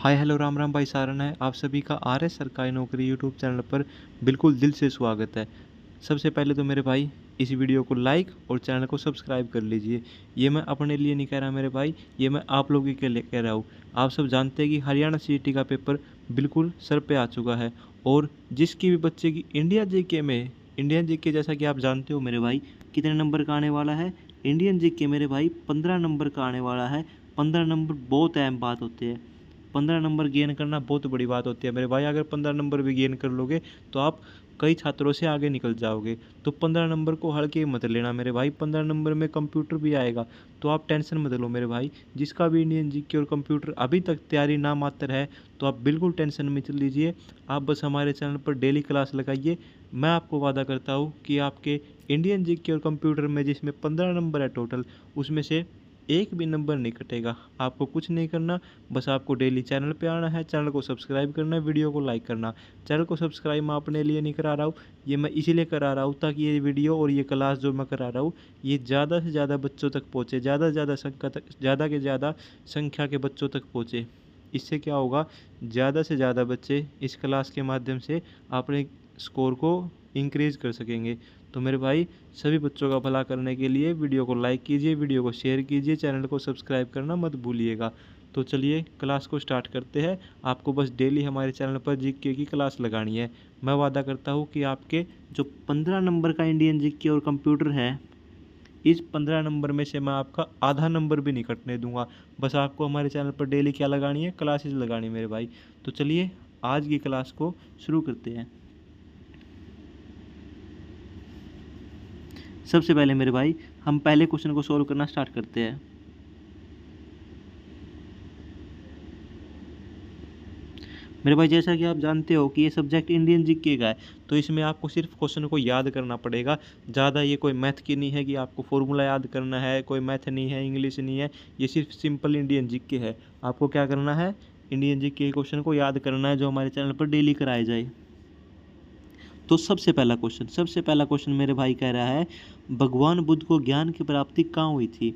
Hi hello Ram Ram भाई सारन है। आप सभी का आर एस सरकारी नौकरी यूट्यूब चैनल पर बिल्कुल दिल से स्वागत है। सबसे पहले तो मेरे भाई इस वीडियो को लाइक और चैनल को सब्सक्राइब कर लीजिए। ये मैं अपने लिए नहीं कह रहा मेरे भाई, ये मैं आप लोगों के लिए कह रहा हूँ। आप सब जानते हैं कि हरियाणा सीईटी का पेपर बिल्कुल सर पे आ चुका है और जिसकी भी बच्चे की इंडियन जीके जैसा कि आप जानते हो मेरे भाई कितने नंबर का आने वाला है। इंडियन जीके मेरे भाई 15 नंबर का आने वाला है। 15 नंबर बहुत अहम बात होती है। 15 नंबर गेन करना बहुत बड़ी बात होती है मेरे भाई। अगर 15 नंबर भी गेन कर लोगे तो आप कई छात्रों से आगे निकल जाओगे। तो 15 नंबर को हल्के मत लेना मेरे भाई। 15 नंबर में कंप्यूटर भी आएगा तो आप टेंशन मत लो मेरे भाई। जिसका भी इंडियन जीके और कंप्यूटर अभी तक तैयारी ना मात्र है तो आप बिल्कुल टेंशन मत लीजिए। आप बस हमारे चैनल पर डेली क्लास लगाइए। मैं आपको वादा करता हूँ कि आपके इंडियन जीके और कंप्यूटर में जिसमें 15 नंबर है टोटल, उसमें से एक भी नंबर नहीं कटेगा। आपको कुछ नहीं करना, बस आपको डेली चैनल पे आना है, चैनल को सब्सक्राइब करना है, वीडियो को लाइक करना। चैनल को सब्सक्राइब मैं अपने लिए नहीं करा रहा हूँ, ये मैं इसीलिए करा रहा हूँ ताकि ये वीडियो और ये क्लास जो मैं करा रहा हूँ ये ज़्यादा से ज़्यादा बच्चों तक पहुँचे, ज़्यादा के ज़्यादा संख्या के बच्चों तक पहुँचे। इससे क्या होगा, ज़्यादा से ज़्यादा बच्चे इस क्लास के माध्यम से अपने स्कोर को इंक्रीज़ कर सकेंगे। तो मेरे भाई सभी बच्चों का भला करने के लिए वीडियो को लाइक कीजिए, वीडियो को शेयर कीजिए, चैनल को सब्सक्राइब करना मत भूलिएगा। तो चलिए क्लास को स्टार्ट करते हैं। आपको बस डेली हमारे चैनल पर जीके की क्लास लगानी है। मैं वादा करता हूँ कि आपके जो 15 नंबर का इंडियन जीके और कंप्यूटर है, इस 15 नंबर में से मैं आपका आधा नंबर भी नहीं कटने दूंगा। बस आपको हमारे चैनल पर डेली क्या लगानी है, क्लासेस लगानी मेरे भाई। तो चलिए आज की क्लास को शुरू करते हैं। सबसे पहले मेरे भाई हम पहले क्वेश्चन को सोल्व करना स्टार्ट करते हैं। मेरे भाई जैसा कि आप जानते हो कि ये सब्जेक्ट इंडियन जीके का है तो इसमें आपको सिर्फ क्वेश्चन को याद करना पड़ेगा। ज़्यादा ये कोई मैथ की नहीं है कि आपको फॉर्मूला याद करना है, कोई मैथ नहीं है, इंग्लिश नहीं है, ये सिर्फ सिंपल इंडियन जीके है। आपको क्या करना है, इंडियन जीके के क्वेश्चन को याद करना है जो हमारे चैनल पर डेली कराए जाए। तो सबसे पहला क्वेश्चन मेरे भाई कह रहा है भगवान बुद्ध को ज्ञान की प्राप्ति कहाँ हुई थी।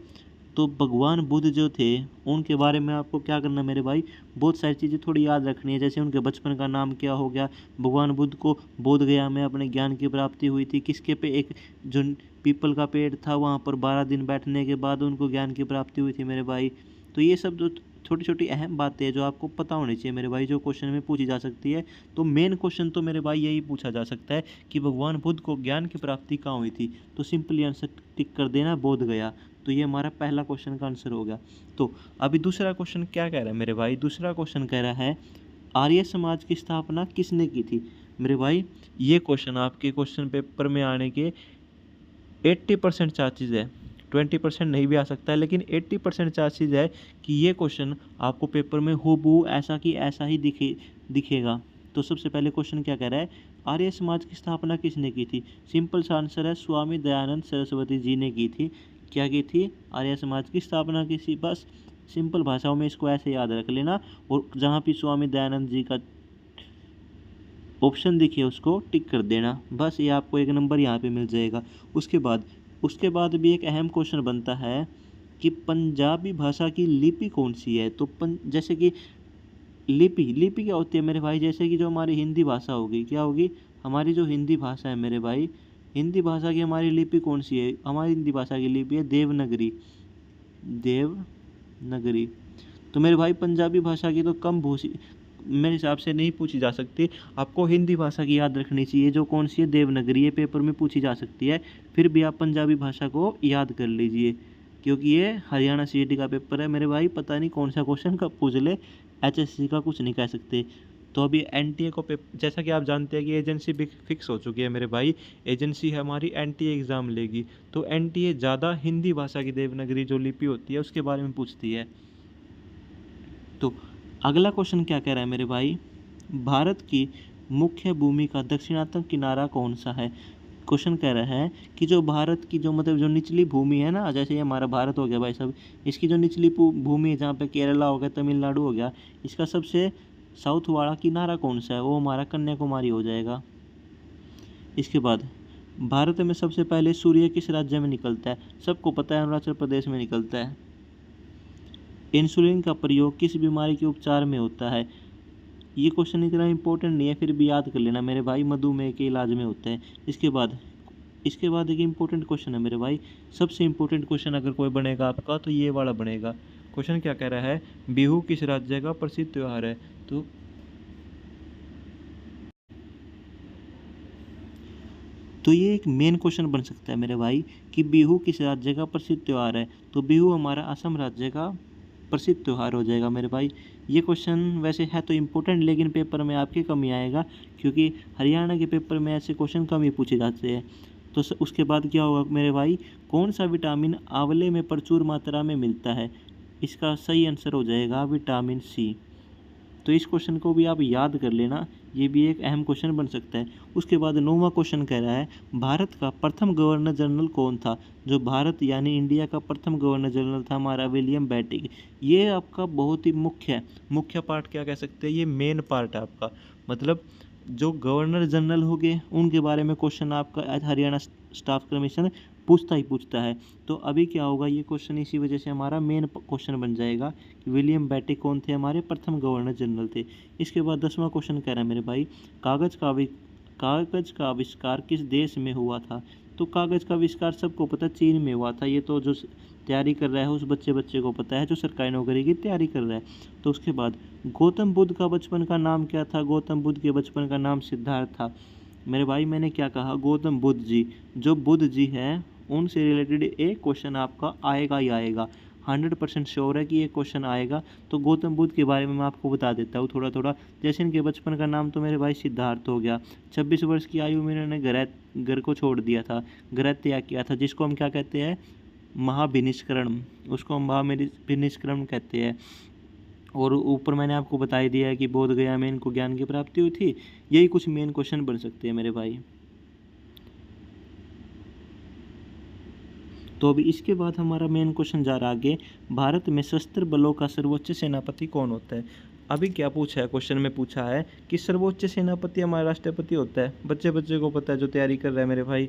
तो भगवान बुद्ध जो थे उनके बारे में आपको क्या करना है मेरे भाई, बहुत सारी चीज़ें थोड़ी याद रखनी है। जैसे उनके बचपन का नाम क्या हो गया, भगवान बुद्ध को बोध गया में अपने ज्ञान की प्राप्ति हुई थी किसके पे, एक जो पीपल का पेड़ था वहाँ पर 12 दिन बैठने के बाद उनको ज्ञान की प्राप्ति हुई थी मेरे भाई। तो ये सब जो छोटी छोटी अहम बातें हैं जो आपको पता होनी चाहिए मेरे भाई, जो क्वेश्चन में पूछी जा सकती है। तो मेन क्वेश्चन तो मेरे भाई यही पूछा जा सकता है कि भगवान बुद्ध को ज्ञान की प्राप्ति कहाँ हुई थी। तो सिंपली आंसर टिक कर देना, बोध गया। तो ये हमारा पहला क्वेश्चन का आंसर हो गया। तो अभी दूसरा क्वेश्चन क्या कह रहा है मेरे भाई, दूसरा क्वेश्चन कह रहा है आर्य समाज की स्थापना किसने की थी। मेरे भाई ये क्वेश्चन आपके क्वेश्चन पेपर में आने के 80% चांसेस है, 20% नहीं भी आ सकता है, लेकिन 80% चांसेस है कि ये क्वेश्चन आपको पेपर में हूबहू ऐसा कि ऐसा ही दिखेगा। तो सबसे पहले क्वेश्चन क्या कह रहा है, आर्य समाज की स्थापना किसने की थी। सिंपल सा आंसर है स्वामी दयानंद सरस्वती जी ने की थी। क्या की थी, आर्य समाज की स्थापना की थी। बस सिंपल भाषाओं में इसको ऐसे याद रख लेना और जहाँ भी स्वामी दयानंद जी का ऑप्शन दिखे उसको टिक कर देना। बस ये आपको एक नंबर यहाँ पे मिल जाएगा। उसके बाद भी एक अहम क्वेश्चन बनता है कि पंजाबी भाषा की लिपि कौन सी है। तो जैसे कि लिपि क्या होती है मेरे भाई, जैसे कि जो हमारी हिंदी भाषा होगी, क्या होगी, हमारी जो हिंदी भाषा है मेरे भाई, हिंदी भाषा की हमारी लिपि कौन सी है। हमारी हिंदी भाषा की लिपि है देवनागरी। देवनागरी। तो मेरे भाई पंजाबी भाषा की तो कम भूसी मेरे हिसाब से नहीं पूछी जा सकती। आपको हिंदी भाषा की याद रखनी चाहिए जो कौन सी है, देवनागरी। ये पेपर में पूछी जा सकती है। फिर भी आप पंजाबी भाषा को याद कर लीजिए क्योंकि ये हरियाणा सीईटी का पेपर है मेरे भाई। पता नहीं कौन सा क्वेश्चन कब पूछ ले, एचएससी का कुछ नहीं कह सकते। तो अभी एनटीए को जैसा कि आप जानते हैं कि एजेंसी भी फिक्स हो चुकी है मेरे भाई। एजेंसी हमारी एनटीए एग्ज़ाम लेगी तो एनटीए ज़्यादा हिंदी भाषा की देवनागरी जो लिपि होती है उसके बारे में पूछती है। तो अगला क्वेश्चन क्या कह रहा है मेरे भाई, भारत की मुख्य भूमि का दक्षिणात्मक किनारा कौन सा है। क्वेश्चन कह रहा है कि जो भारत की जो मतलब जो निचली भूमि है ना, जैसे ये हमारा भारत हो गया भाई साहब, इसकी जो निचली भूमि है जहाँ पे केरला हो गया, तमिलनाडु हो गया, इसका सबसे साउथ वाला किनारा कौन सा है, वो हमारा कन्याकुमारी हो जाएगा। इसके बाद भारत में सबसे पहले सूर्य किस राज्य में निकलता है। सबको पता है अरुणाचल प्रदेश में निकलता है। इंसुलिन का प्रयोग किस बीमारी के उपचार में होता है? ये क्वेश्चन इतना इंपॉर्टेंट नहीं है, फिर भी याद कर लेना मेरे भाई, मधुमेह के इलाज में होता है। इसके बाद एक इम्पोर्टेंट क्वेश्चन है मेरे भाई, सबसे इम्पोर्टेंट क्वेश्चन अगर कोई बनेगा आपका तो ये वाला बनेगा। क्वेश्चन क्या कह रहा है, बिहू किस राज्य का प्रसिद्ध त्योहार है? तो ये एक मेन क्वेश्चन बन सकता है मेरे भाई कि बिहू किस राज्य का प्रसिद्ध त्यौहार है। तो बिहू हमारा असम राज्य का प्रसिद्ध त्यौहार हो जाएगा मेरे भाई। ये क्वेश्चन वैसे है तो इम्पोर्टेंट, लेकिन पेपर में आपके कम ही आएगा, क्योंकि हरियाणा के पेपर में ऐसे क्वेश्चन कम ही पूछे जाते हैं। तो उसके बाद क्या होगा मेरे भाई, कौन सा विटामिन आंवले में प्रचुर मात्रा में मिलता है? इसका सही आंसर हो जाएगा विटामिन सी। तो इस क्वेश्चन को भी आप याद कर लेना, ये भी एक अहम क्वेश्चन बन सकता है। उसके बाद 9वां क्वेश्चन कह रहा है, भारत का प्रथम गवर्नर जनरल कौन था? जो भारत यानी इंडिया का प्रथम गवर्नर जनरल था हमारा विलियम बेंटिक। ये आपका बहुत ही मुख्य पार्ट क्या कह सकते हैं, ये मेन पार्ट है आपका। मतलब जो गवर्नर जनरल हो गए उनके बारे में क्वेश्चन आपका हरियाणा स्टाफ कमीशन पूछता है। तो अभी क्या होगा, ये क्वेश्चन इसी वजह से हमारा मेन क्वेश्चन बन जाएगा कि विलियम बेंटिक कौन थे, हमारे प्रथम गवर्नर जनरल थे। इसके बाद 10वां क्वेश्चन कह रहा है मेरे भाई, कागज का आविष्कार किस देश में हुआ था? तो कागज का आविष्कार सबको पता है, चीन में हुआ था। ये तो जो तैयारी कर रहा है उस बच्चे को पता है, जो सरकारी नौकरी की तैयारी कर रहा है। तो उसके बाद गौतम बुद्ध का बचपन का नाम क्या था? गौतम बुद्ध के बचपन का नाम सिद्धार्थ था। मेरे भाई मैंने क्या कहा, गौतम बुद्ध जी, जो बुद्ध जी हैं उनसे रिलेटेड एक क्वेश्चन आपका आएगा ही आएगा, 100% श्योर है कि ये क्वेश्चन आएगा। तो गौतम बुद्ध के बारे में मैं आपको बता देता हूँ थोड़ा। जैसे इनके बचपन का नाम तो मेरे भाई सिद्धार्थ हो गया। 26 वर्ष की आयु में इन्होंने घर को छोड़ दिया था, घर त्याग किया था, जिसको हम क्या कहते हैं, महाभिनिष्करण। उसको हम महाभिनिष्करण कहते हैं। और ऊपर मैंने आपको बता ही दिया है कि बोध गया में इनको ज्ञान की प्राप्ति हुई थी। यही कुछ मेन क्वेश्चन बन सकते हैं मेरे भाई। तो अभी इसके बाद हमारा मेन क्वेश्चन जा रहा आगे, भारत में सशस्त्र बलों का सर्वोच्च सेनापति कौन होता है? अभी क्या पूछा है, क्वेश्चन में पूछा है कि सर्वोच्च सेनापति हमारा राष्ट्रपति होता है। बच्चे को पता है जो तैयारी कर रहा है मेरे भाई।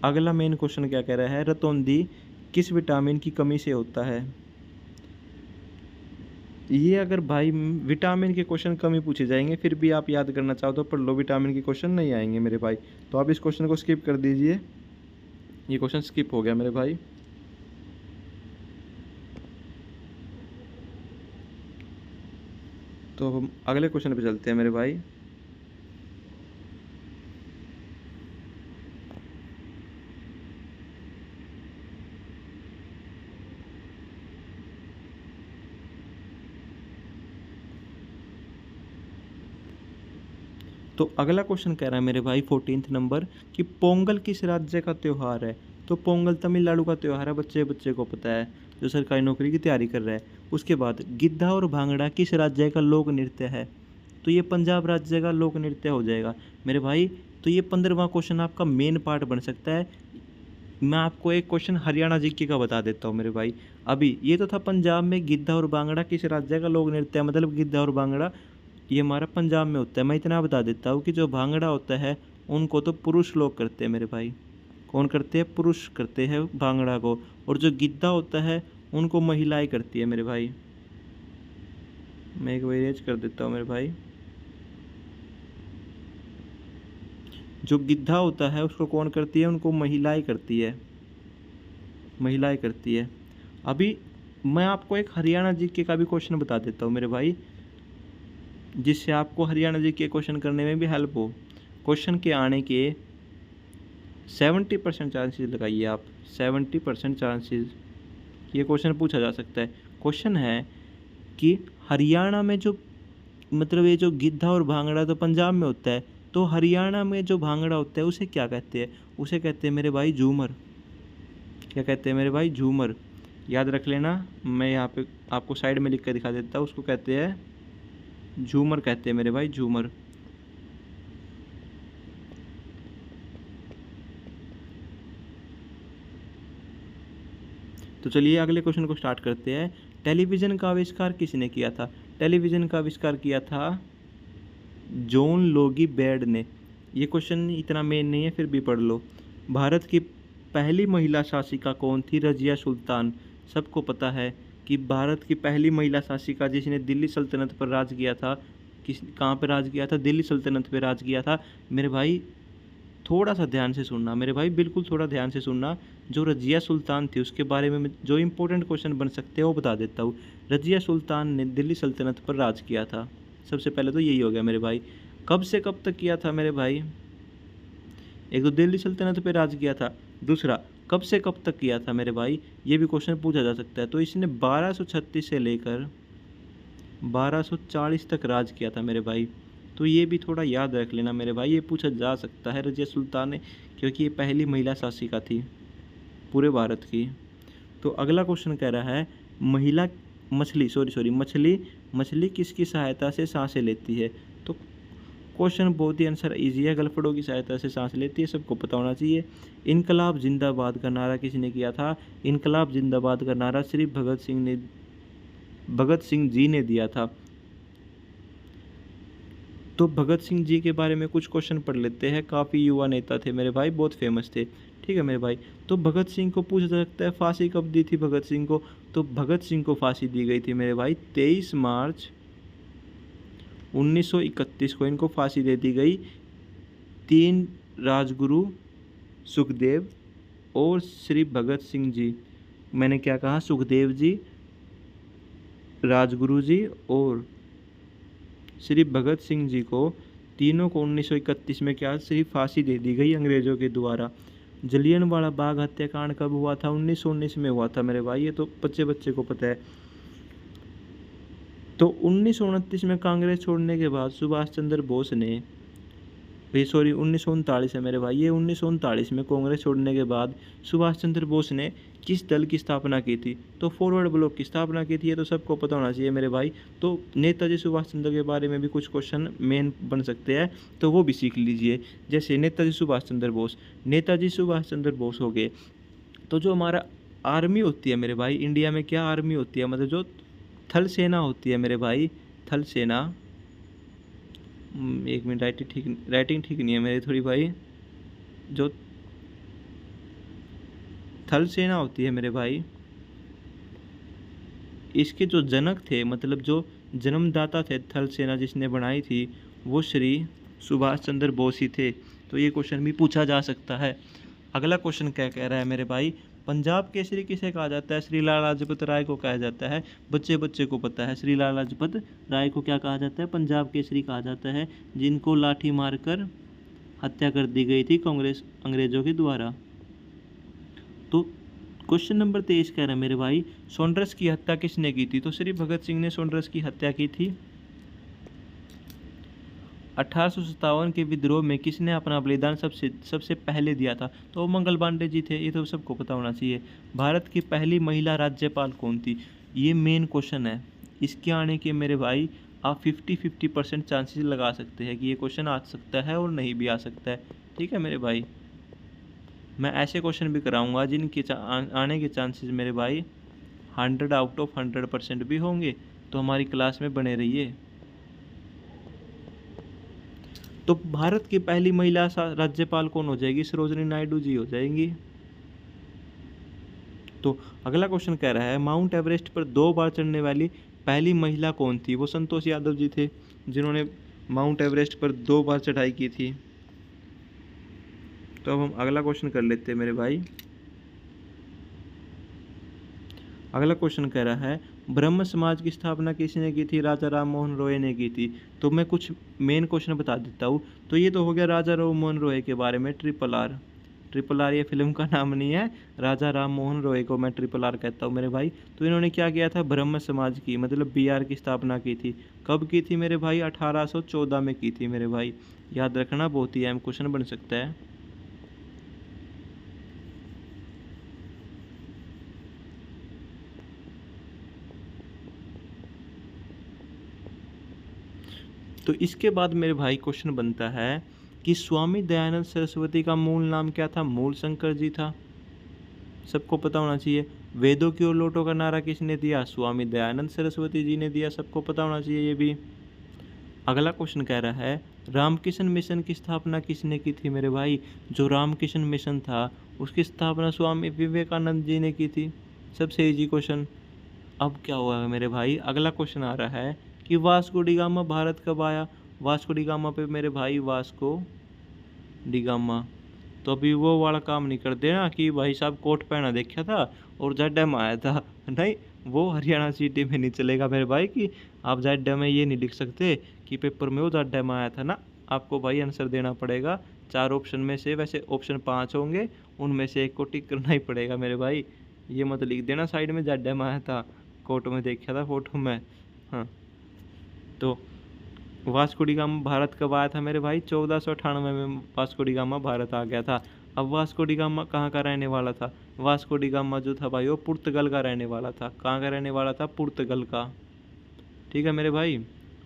अगला मेन क्वेश्चन क्या कह रहा है, रतौंधी किस विटामिन की कमी से होता है? ये अगर भाई विटामिन के क्वेश्चन कम ही पूछे जाएंगे, फिर भी आप याद करना चाहो तो पढ़ लो, विटामिन के क्वेश्चन नहीं आएंगे मेरे भाई। तो आप इस क्वेश्चन को स्किप कर दीजिए, ये क्वेश्चन स्किप हो गया मेरे भाई। तो हम अगले क्वेश्चन पे चलते हैं मेरे भाई। तो अगला क्वेश्चन कह रहा है मेरे भाई 14th नंबर कि पोंगल किस राज्य का त्यौहार है? तो पोंगल तमिलनाडु का त्यौहार है, बच्चे को पता है जो सरकारी नौकरी की तैयारी कर रहा है। उसके बाद गिद्धा और भांगड़ा किस राज्य का लोक नृत्य है? तो ये पंजाब राज्य का लोक नृत्य हो जाएगा मेरे भाई। तो ये 15वां क्वेश्चन आपका मेन पार्ट बन सकता है। मैं आपको एक क्वेश्चन हरियाणा जीके का बता देता हूँ मेरे भाई। अभी ये तो था पंजाब में गिद्धा और भांगड़ा किस राज्य का लोक नृत्य है, मतलब गिद्धा और भांगड़ा ये हमारा पंजाब में होता है। मैं इतना बता देता हूँ कि जो भांगड़ा होता है उनको तो पुरुष लोग करते हैं मेरे भाई। कौन करते हैं? पुरुष करते हैं भांगड़ा को। और जो गिद्धा होता है उनको महिलाएं करती है मेरे भाई। मैं एक बार इरेज कर देता हूँ मेरे भाई। जो गिद्धा होता है उसको कौन करती है? उनको महिलाएं करती है, महिलाएं करती है। अभी मैं आपको एक हरियाणा जीके का भी क्वेश्चन बता देता हूँ मेरे भाई, जिससे आपको हरियाणा जी के क्वेश्चन करने में भी हेल्प हो। क्वेश्चन के आने के 70% चांसेस लगाइए आप, 70% चांसेस ये क्वेश्चन पूछा जा सकता है। क्वेश्चन है कि हरियाणा में जो मतलब ये जो गिद्धा और भांगड़ा तो पंजाब में होता है, तो हरियाणा में जो भांगड़ा होता है उसे क्या कहते हैं? उसे कहते हैं मेरे भाई झूमर। क्या कहते हैं मेरे भाई? झूमर। याद रख लेना, मैं यहाँ पे आपको साइड में लिख कर दिखा देता हूँ। उसको कहते हैं झूमर, कहते हैं मेरे भाई झूमर। तो चलिए अगले क्वेश्चन को स्टार्ट करते हैं। टेलीविज़न का आविष्कार किसने किया था? टेलीविज़न का आविष्कार किया था जॉन लोगी बेड ने। ये क्वेश्चन इतना मेन नहीं है, फिर भी पढ़ लो। भारत की पहली महिला शासिका कौन थी? रजिया सुल्तान। सबको पता है कि भारत की पहली महिला शासिका जिसने दिल्ली सल्तनत पर राज किया था, कहाँ पर राज किया था? दिल्ली सल्तनत पर राज किया था मेरे भाई। थोड़ा सा ध्यान से सुनना मेरे भाई, बिल्कुल थोड़ा ध्यान से सुनना। जो रजिया सुल्तान थी उसके बारे में जो इंपॉर्टेंट क्वेश्चन बन सकते हैं वो बता देता हूँ। रजिया सुल्तान ने दिल्ली सल्तनत पर राज किया था। सबसे पहले तो यही हो गया मेरे भाई। कब से कब तक किया था मेरे भाई? एक तो दिल्ली सल्तनत पर राज किया था, दूसरा कब से कब तक किया था मेरे भाई, ये भी क्वेश्चन पूछा जा सकता है। तो इसने 1236 से लेकर 1240 तक राज किया था मेरे भाई। तो ये भी थोड़ा याद रख लेना मेरे भाई, ये पूछा जा सकता है रजिया सुल्तान ने, क्योंकि ये पहली महिला शासिका थी पूरे भारत की। तो अगला क्वेश्चन कह रहा है महिला मछली किसकी सहायता से सांसें लेती है? तो क्वेश्चन बहुत ही आंसर ईजी है, गलफड़ों की सहायता से सांस लेती है, सबको पता होना चाहिए। इनकलाब जिंदाबाद का नारा किसने किया था? इनकलाब जिंदाबाद का नारा श्री भगत सिंह जी ने दिया था। तो भगत सिंह जी के बारे में कुछ क्वेश्चन पढ़ लेते हैं। काफ़ी युवा नेता थे मेरे भाई, बहुत फेमस थे। ठीक है मेरे भाई। तो भगत सिंह को पूछा जा सकता है फांसी कब दी थी भगत सिंह को? तो भगत सिंह को फांसी दी गई थी मेरे भाई 23 मार्च 1931 को इनको फांसी दे दी गई। 3 राजगुरु सुखदेव और श्री भगत सिंह जी, मैंने क्या कहा? सुखदेव जी, राजगुरु जी और श्री भगत सिंह जी को, तीनों को 1931 में क्या श्री फांसी दे दी गई अंग्रेजों के द्वारा। जलियांवाला बाग हत्याकांड कब हुआ था? 1919 में हुआ था मेरे भाई, ये तो बच्चे बच्चे को पता है। तो 1929 में कांग्रेस छोड़ने के बाद सुभाष चंद्र बोस ने, 1939 है मेरे भाई, ये 1939 में कांग्रेस छोड़ने के बाद सुभाष चंद्र बोस ने किस दल की स्थापना की थी? तो फॉरवर्ड ब्लॉक की स्थापना की थी, ये तो सबको पता होना चाहिए मेरे भाई। तो नेताजी सुभाष चंद्र के बारे में भी कुछ क्वेश्चन मेन बन सकते हैं, तो वो भी सीख लीजिए। जैसे नेताजी सुभाष चंद्र बोस हो गए। तो जो हमारा आर्मी होती है मेरे भाई, इंडिया में क्या आर्मी होती है, मतलब जो थल सेना होती है मेरे भाई, थल सेना, एक मिनट, राइटिंग ठीक नहीं है मेरी थोड़ी भाई। जो थल सेना होती है मेरे भाई, इसके जो जनक थे, मतलब जो जन्मदाता थे थल सेना जिसने बनाई थी, वो श्री सुभाष चंद्र बोस ही थे। तो ये क्वेश्चन भी पूछा जा सकता है। अगला क्वेश्चन क्या कह रहा है मेरे भाई? पंजाब केसरी किसे कहा जाता है? श्री लाला लाजपत राय को कहा जाता है। बच्चे बच्चे को पता है, श्री लाला लाजपत राय को क्या कहा जाता है? पंजाब केसरी कहा जाता है, जिनको लाठी मारकर हत्या कर दी गई थी कांग्रेस अंग्रेजों के द्वारा। तो क्वेश्चन नंबर 23 कह रहा है मेरे भाई, सोंड्रस की हत्या किसने की थी? तो श्री भगत सिंह ने सोंड्रस की हत्या की थी। 1857 के विद्रोह में किसने अपना बलिदान सबसे पहले दिया था? तो मंगल पांडे जी थे, ये तो सबको पता होना चाहिए। भारत की पहली महिला राज्यपाल कौन थी? ये मेन क्वेश्चन है। इसके आने के मेरे भाई आप 50-50% चांसेस लगा सकते हैं कि ये क्वेश्चन आ सकता है और नहीं भी आ सकता है। ठीक है मेरे भाई, मैं ऐसे क्वेश्चन भी कराऊंगा जिनके आने के चांसेस मेरे भाई 100 आउट ऑफ 100% भी होंगे। तो हमारी क्लास में बने रहिए। तो भारत की पहली महिला राज्यपाल कौन हो जाएगी? सरोजिनी नायडू जी हो जाएंगी। तो अगला क्वेश्चन कह रहा है माउंट एवरेस्ट पर 2 बार चढ़ने वाली पहली महिला कौन थी? वो संतोष यादव जी थे, जिन्होंने माउंट एवरेस्ट पर 2 बार चढ़ाई की थी। तो अब हम अगला क्वेश्चन कर लेते हैं मेरे भाई। अगला क्वेश्चन कह रहा है ब्रह्म समाज की स्थापना किसने की थी? राजा राम मोहन रॉय ने की थी। तो मैं कुछ मेन क्वेश्चन बता देता हूँ। तो ये तो हो गया राजा राम मोहन रॉय के बारे में। ट्रिपल आर ये फिल्म का नाम नहीं है, राजा राम मोहन रॉय को मैं ट्रिपल आर कहता हूँ मेरे भाई। तो इन्होंने क्या किया था? ब्रह्म समाज की, मतलब BR की स्थापना की थी। कब की थी मेरे भाई? 1814 में की थी मेरे भाई। याद रखना, बहुत ही अहम क्वेश्चन बन सकता है। तो इसके बाद मेरे भाई क्वेश्चन बनता है कि स्वामी दयानंद सरस्वती का मूल नाम क्या था? मूल शंकर जी था, सबको पता होना चाहिए। वेदों की ओर लौटो का नारा किसने दिया? स्वामी दयानंद सरस्वती जी ने दिया, सबको पता होना चाहिए ये भी। अगला क्वेश्चन कह रहा है रामकृष्ण मिशन की स्थापना किसने की थी मेरे भाई? जो रामकृष्ण मिशन था उसकी स्थापना स्वामी विवेकानंद जी ने की थी। सबसे इजी क्वेश्चन। अब क्या हुआ मेरे भाई, अगला क्वेश्चन आ रहा है कि वास्को डी गामा भारत कब आया। वास्को डी गामा पे मेरे भाई वास्को डी गामा, तो अभी वो वाला काम नहीं करते ना कि भाई साहब कोट पहना देखा था और जेड में आया था। नहीं, वो हरियाणा सिटी में नहीं चलेगा मेरे भाई कि आप जेड में ये नहीं लिख सकते कि पेपर में वो जेड में आया था ना। आपको भाई आंसर देना पड़ेगा 4 ऑप्शन में से, वैसे ऑप्शन 5 होंगे, उनमें से एक को टिक करना ही पड़ेगा मेरे भाई। ये मत लिख देना साइड में जेड में आया था, कोट में देखा था फोटो में। हाँ, तो वास्को डी गामा भारत कब आया था मेरे भाई, 1498 में वास्को डी गामा भारत आ गया था। अब वास्को डी गामा कहाँ का रहने वाला था, वास्को डी गामा जो था भाई वो पुर्तगाल का रहने वाला था। कहाँ का रहने वाला था, पुर्तगाल का। ठीक है मेरे भाई,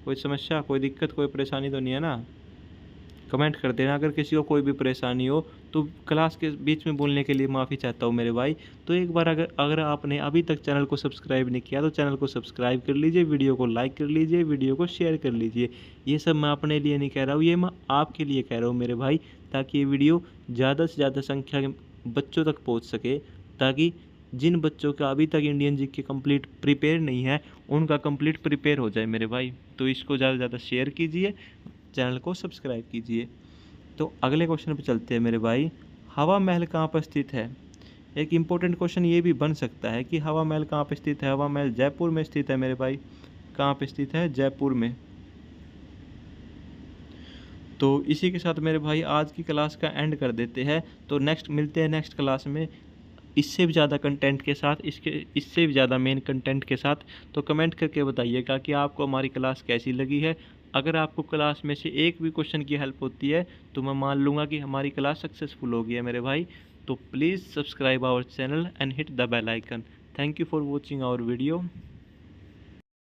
कोई समस्या, कोई दिक्कत, कोई परेशानी तो नहीं है ना। कमेंट कर देना अगर किसी को कोई भी परेशानी हो। तो क्लास के बीच में बोलने के लिए माफ़ी चाहता हूँ मेरे भाई। तो एक बार अगर अगर आपने अभी तक चैनल को सब्सक्राइब नहीं किया तो चैनल को सब्सक्राइब कर लीजिए, वीडियो को लाइक कर लीजिए, वीडियो को शेयर कर लीजिए। ये सब मैं अपने लिए नहीं कह रहा हूँ, ये मैं आपके लिए कह रहा हूँ मेरे भाई, ताकि ये वीडियो ज़्यादा से ज़्यादा संख्या के बच्चों तक पहुँच सके, ताकि जिन बच्चों का अभी तक इंडियन जीके कंप्लीट प्रिपेयर नहीं है उनका कंप्लीट प्रिपेयर हो जाए मेरे भाई। तो इसको ज़्यादा से ज़्यादा शेयर कीजिए, चैनल को सब्सक्राइब कीजिए। तो अगले क्वेश्चन पे चलते हैं मेरे भाई, हवा महल कहाँ पर स्थित है। एक इम्पोर्टेंट क्वेश्चन ये भी बन सकता है कि हवा महल कहाँ पर स्थित है। हवा महल जयपुर में स्थित है मेरे भाई। कहाँ पे स्थित है, जयपुर में। तो इसी के साथ मेरे भाई आज की क्लास का एंड कर देते हैं। तो नेक्स्ट मिलते हैं नेक्स्ट क्लास में इससे भी ज़्यादा कंटेंट के साथ, इससे भी ज़्यादा मेन कंटेंट के साथ। तो कमेंट करके बताइएगा कि आपको हमारी क्लास कैसी लगी है। अगर आपको क्लास में से एक भी क्वेश्चन की हेल्प होती है तो मैं मान लूँगा कि हमारी क्लास सक्सेसफुल हो गई है मेरे भाई। तो please subscribe our channel and hit the bell icon. Thank you for watching our video.